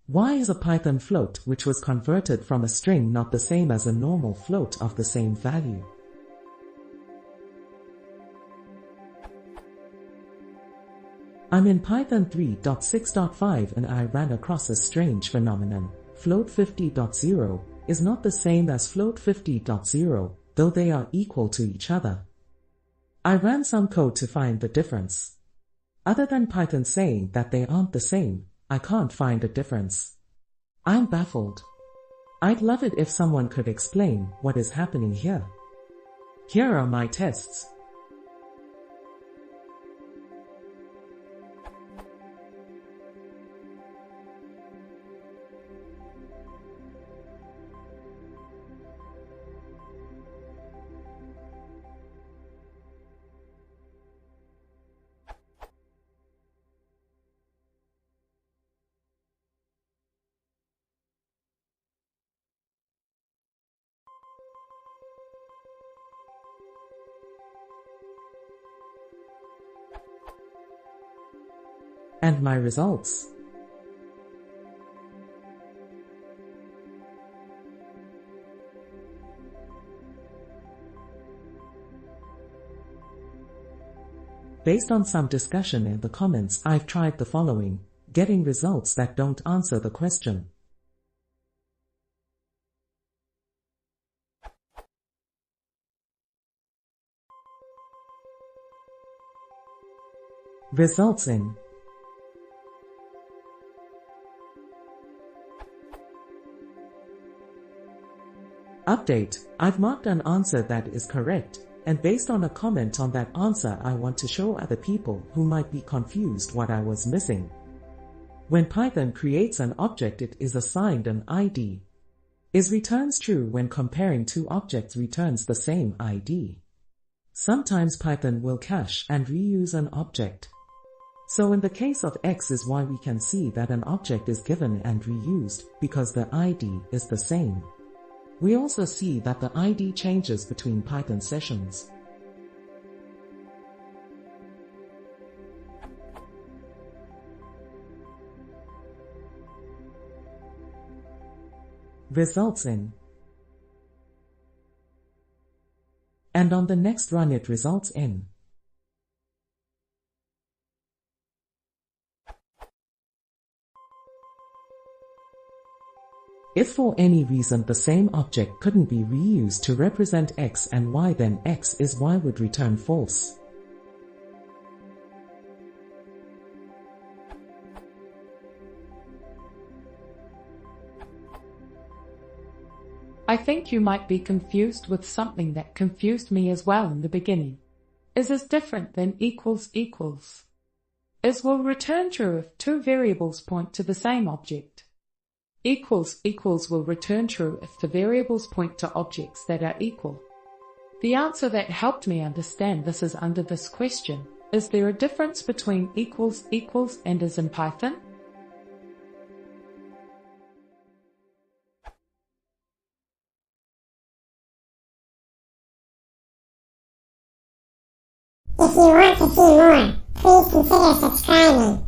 Why is a Python float which was converted from a string not the same as a normal float of the same value? I'm in Python 3.6.5 and I ran across a strange phenomenon. Float 50.0 is not the same as float 50.0, though they are equal to each other. I ran some code to find the difference. Other than Python saying that they aren't the same, I can't find a difference. I'm baffled. I'd love it if someone could explain what is happening here. Here are my tests. And my results. Based on some discussion in the comments, I've tried the following, getting results that don't answer the question. Results in update. I've marked an answer that is correct, and based on a comment on that answer I want to show other people who might be confused what I was missing. When Python creates an object, it is assigned an ID. Is returns true when comparing two objects returns the same ID. Sometimes Python will cache and reuse an object. So in the case of X is Y, we can see that an object is given and reused because the ID is the same. We also see that the ID changes between Python sessions. Results in. And on the next run it results in. If for any reason the same object couldn't be reused to represent X and Y, then X is Y would return false. I think you might be confused with something that confused me as well in the beginning. Is different than equals equals. Is will return true if two variables point to the same object. Equals equals will return true if the variables point to objects that are equal. The answer that helped me understand this is under this question. Is there a difference between equals equals and is in Python? If you want to see more, please consider subscribing.